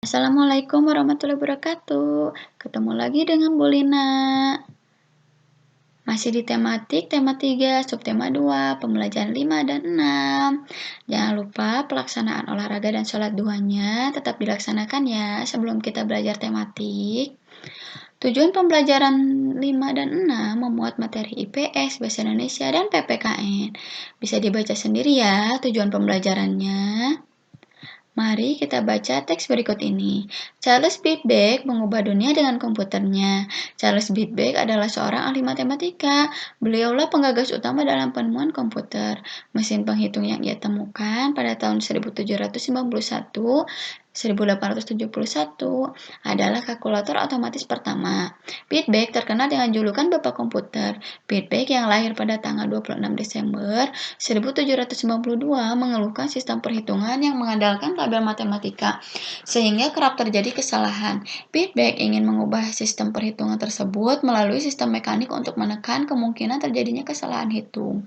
Assalamualaikum warahmatullahi wabarakatuh. Ketemu lagi dengan Bu Lina. Masih di tema 3, subtema 2, pembelajaran 5 dan 6. Jangan lupa pelaksanaan olahraga dan sholat duhanya tetap dilaksanakan ya sebelum kita belajar tematik. Tujuan pembelajaran 5 dan 6 memuat materi IPS, Bahasa Indonesia, dan PPKN. Bisa dibaca sendiri ya tujuan pembelajarannya. Mari kita baca teks berikut ini. Charles Babbage mengubah dunia dengan komputernya. Charles Babbage adalah seorang ahli matematika. Beliaulah penggagas utama dalam penemuan komputer. Mesin penghitung yang ia temukan pada tahun 1871 adalah kalkulator otomatis pertama. Babbage terkenal dengan julukan Bapak Komputer. Babbage yang lahir pada tanggal 26 Desember 1792 mengeluhkan sistem perhitungan yang mengandalkan tabel matematika, sehingga kerap terjadi kesalahan. Babbage ingin mengubah sistem perhitungan tersebut melalui sistem mekanik untuk menekan kemungkinan terjadinya kesalahan hitung.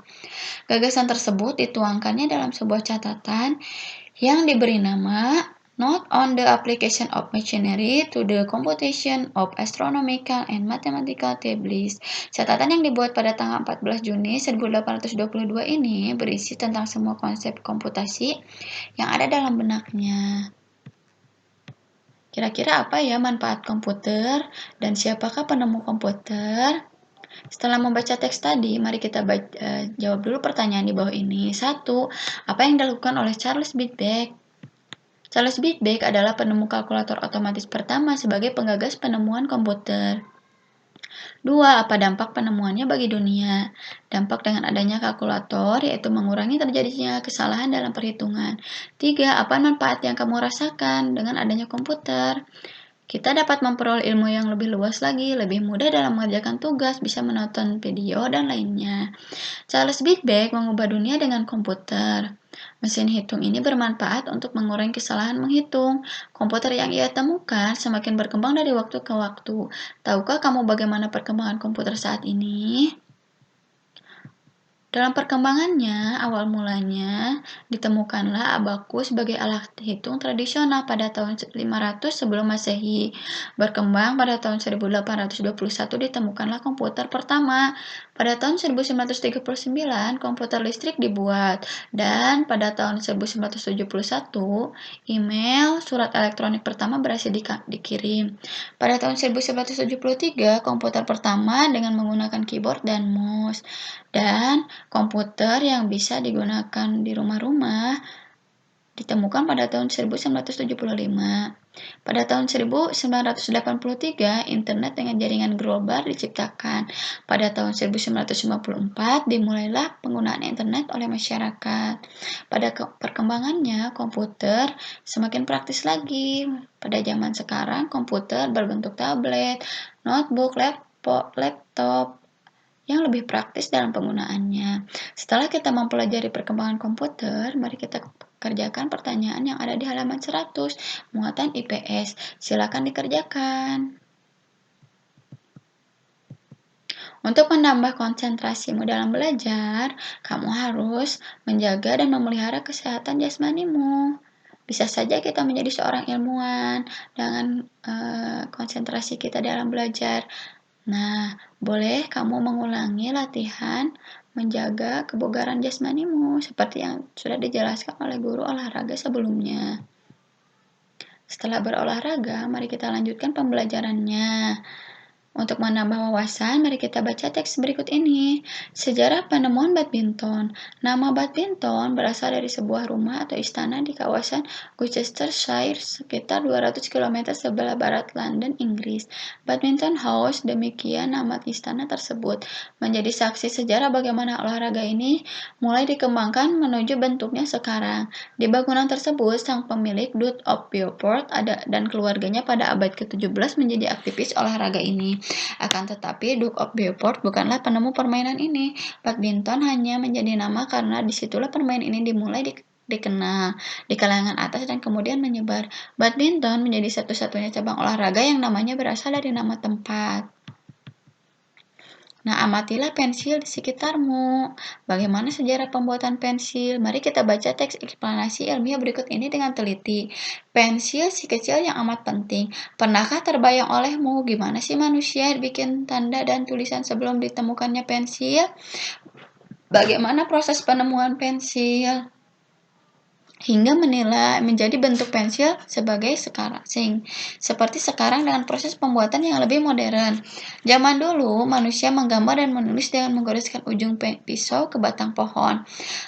Gagasan tersebut dituangkannya dalam sebuah catatan yang diberi nama Note on the Application of Machinery to the Computation of Astronomical and Mathematical Tables. Catatan yang dibuat pada tanggal 14 Juni 1822 ini berisi tentang semua konsep komputasi yang ada dalam benaknya. Kira-kira apa ya manfaat komputer dan siapakah penemu komputer? Setelah membaca teks tadi, mari kita jawab dulu pertanyaan di bawah ini. 1. Apa yang dilakukan oleh Charles Babbage? Charles Babbage adalah penemu kalkulator otomatis pertama sebagai penggagas penemuan komputer. 2. Apa dampak penemuannya bagi dunia? Dampak dengan adanya kalkulator yaitu mengurangi terjadinya kesalahan dalam perhitungan. 3. Apa manfaat yang kamu rasakan dengan adanya komputer? Kita dapat memperoleh ilmu yang lebih luas lagi, lebih mudah dalam mengerjakan tugas, bisa menonton video, dan lainnya. Charles Babbage mengubah dunia dengan komputer. Mesin hitung ini bermanfaat untuk mengurangi kesalahan menghitung. Komputer yang ia temukan semakin berkembang dari waktu ke waktu. Tahukah kamu bagaimana perkembangan komputer saat ini? Dalam perkembangannya, awal mulanya ditemukanlah abakus sebagai alat hitung tradisional pada tahun 500 sebelum Masehi. Berkembang pada tahun 1821 ditemukanlah komputer pertama. Pada tahun 1939, komputer listrik dibuat. Dan pada tahun 1971, email surat elektronik pertama berhasil dikirim. Pada tahun 1973, komputer pertama dengan menggunakan keyboard dan mouse. Dan komputer yang bisa digunakan di rumah-rumah ditemukan pada tahun 1975. Pada tahun 1983, internet dengan jaringan global diciptakan. Pada tahun 1954, dimulailah penggunaan internet oleh masyarakat. Pada perkembangannya, komputer semakin praktis lagi. Pada zaman sekarang, komputer berbentuk tablet, notebook, laptop, yang lebih praktis dalam penggunaannya. Setelah kita mempelajari perkembangan komputer, mari kita kerjakan pertanyaan yang ada di halaman 100, muatan IPS. Silakan dikerjakan. Untuk menambah konsentrasimu dalam belajar, kamu harus menjaga dan memelihara kesehatan jasmanimu. Bisa saja kita menjadi seorang ilmuwan dengan konsentrasi kita dalam belajar. Nah, boleh kamu mengulangi latihan menjaga kebugaran jasmanimu seperti yang sudah dijelaskan oleh guru olahraga sebelumnya. Setelah berolahraga, mari kita lanjutkan pembelajarannya. Untuk menambah wawasan, mari kita baca teks berikut ini. Sejarah penemuan badminton. Nama badminton berasal dari sebuah rumah atau istana di kawasan Gloucestershire, sekitar 200 km sebelah barat London, Inggris. Badminton House, demikian nama istana tersebut, menjadi saksi sejarah bagaimana olahraga ini mulai dikembangkan menuju bentuknya sekarang. Di bangunan tersebut, sang pemilik, Duke of Beaufort, dan keluarganya pada abad ke-17 menjadi aktivis olahraga ini. Akan tetapi, Duke of Beaufort bukanlah penemu permainan ini. Badminton hanya menjadi nama karena disitulah permainan ini dimulai dikenal di kalangan atas dan kemudian menyebar. Badminton menjadi satu-satunya cabang olahraga yang namanya berasal dari nama tempat. Nah, amatilah pensil di sekitarmu. Bagaimana sejarah pembuatan pensil? Mari kita baca teks eksplanasi ilmiah berikut ini dengan teliti. Pensil si kecil yang amat penting. Pernahkah terbayang olehmu gimana sih manusia bikin tanda dan tulisan sebelum ditemukannya pensil? Bagaimana proses penemuan pensil? Hingga menilai menjadi bentuk pensil seperti sekarang dengan proses pembuatan yang lebih modern. Zaman dulu, manusia menggambar dan menulis dengan menggoreskan ujung pisau ke batang pohon.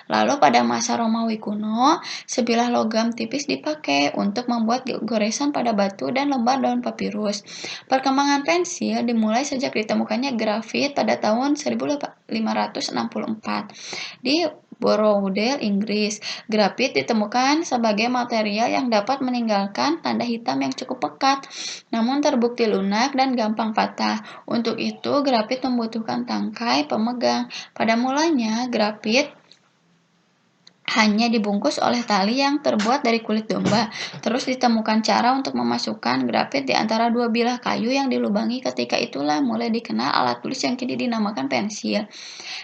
Lalu pada masa Romawi kuno, sebilah logam tipis dipakai untuk membuat goresan pada batu dan lembar daun papirus. Perkembangan pensil dimulai sejak ditemukannya grafit pada tahun 1564 di Borrowdale, Inggris. Grafit ditemukan sebagai material yang dapat meninggalkan tanda hitam yang cukup pekat, namun terbukti lunak dan gampang patah. Untuk itu, grafit membutuhkan tangkai pemegang. Pada mulanya, grafit hanya dibungkus oleh tali yang terbuat dari kulit domba. Terus ditemukan cara untuk memasukkan grafit di antara dua bilah kayu yang dilubangi. Ketika itulah mulai dikenal alat tulis yang kini dinamakan pensil.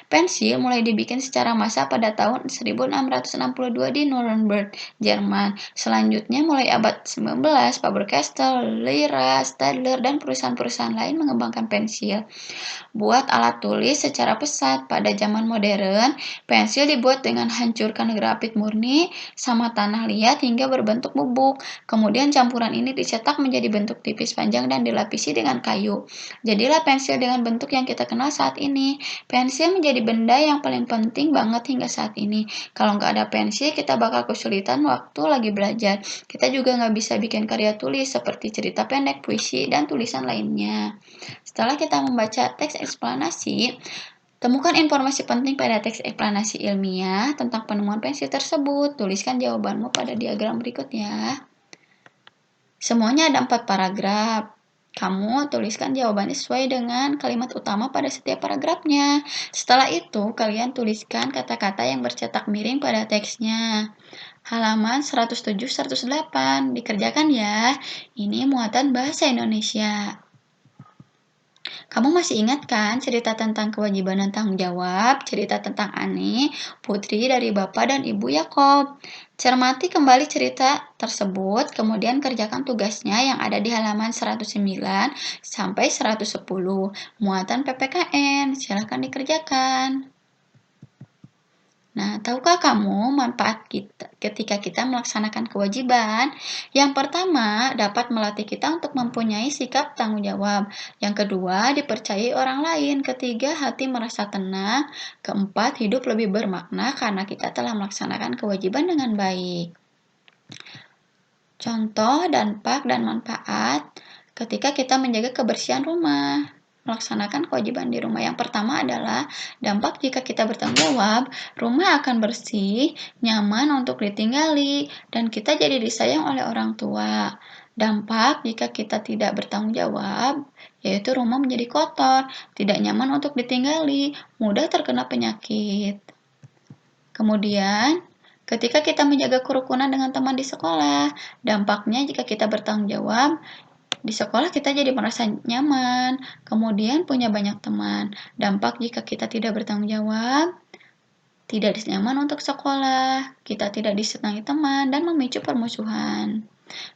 Pensil mulai dibikin secara massal pada tahun 1662 di Nuremberg, Jerman. Selanjutnya mulai abad 19, Faber-Castell, Lyra, Staedtler, dan perusahaan-perusahaan lain mengembangkan pensil. Buat alat tulis secara pesat. Pada zaman modern, pensil dibuat dengan hancurkan grafit murni sama tanah liat hingga berbentuk bubuk. Kemudian campuran ini dicetak menjadi bentuk tipis panjang dan dilapisi dengan kayu. Jadilah pensil dengan bentuk yang kita kenal saat ini. Pensil menjadi benda yang paling penting banget hingga saat ini. Kalau nggak ada pensil, kita bakal kesulitan waktu lagi belajar. Kita juga nggak bisa bikin karya tulis seperti cerita pendek, puisi, dan tulisan lainnya. Setelah kita membaca teks eksplanasi, temukan informasi penting pada teks eksplanasi ilmiah tentang penemuan pensil tersebut. Tuliskan jawabanmu pada diagram berikut ya. Semuanya ada 4 paragraf. Kamu tuliskan jawabannya sesuai dengan kalimat utama pada setiap paragrafnya. Setelah itu, kalian tuliskan kata-kata yang bercetak miring pada teksnya. Halaman 107-108. Dikerjakan ya. Ini muatan bahasa Indonesia. Kamu masih ingat kan cerita tentang kewajiban dan tanggung jawab, cerita tentang Ani, putri dari Bapak dan Ibu Yakob? Cermati kembali cerita tersebut, kemudian kerjakan tugasnya yang ada di halaman 109 sampai 110. Muatan PPKN, silakan dikerjakan. Nah, tahukah kamu manfaat ketika kita melaksanakan kewajiban? Yang pertama, dapat melatih kita untuk mempunyai sikap tanggung jawab. Yang kedua, dipercayai orang lain. Ketiga, hati merasa tenang. Keempat, hidup lebih bermakna karena kita telah melaksanakan kewajiban dengan baik. Contoh, dampak dan manfaat ketika kita menjaga kebersihan rumah. Melaksanakan kewajiban di rumah. Yang pertama adalah dampak jika kita bertanggung jawab, rumah akan bersih, nyaman untuk ditinggali, dan kita jadi disayang oleh orang tua. Dampak jika kita tidak bertanggung jawab, yaitu rumah menjadi kotor, tidak nyaman untuk ditinggali, mudah terkena penyakit. Kemudian, ketika kita menjaga kerukunan dengan teman di sekolah, dampaknya jika kita bertanggung jawab, di sekolah kita jadi merasa nyaman, kemudian punya banyak teman. Dampak jika kita tidak bertanggung jawab, tidak nyaman untuk sekolah, kita tidak disenangi teman, dan memicu permusuhan.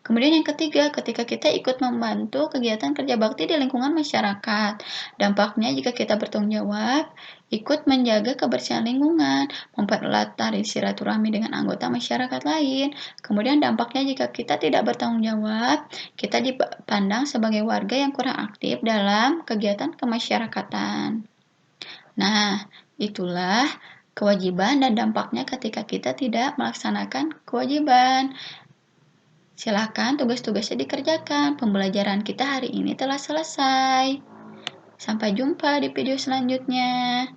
Kemudian yang ketiga, ketika kita ikut membantu kegiatan kerja bakti di lingkungan masyarakat. Dampaknya jika kita bertanggung jawab, ikut menjaga kebersihan lingkungan, mempererat tali silaturahmi dengan anggota masyarakat lain. Kemudian dampaknya jika kita tidak bertanggung jawab, kita dipandang sebagai warga yang kurang aktif dalam kegiatan kemasyarakatan. Nah, itulah kewajiban dan dampaknya ketika kita tidak melaksanakan kewajiban. Silakan tugas-tugasnya dikerjakan. Pembelajaran kita hari ini telah selesai. Sampai jumpa di video selanjutnya.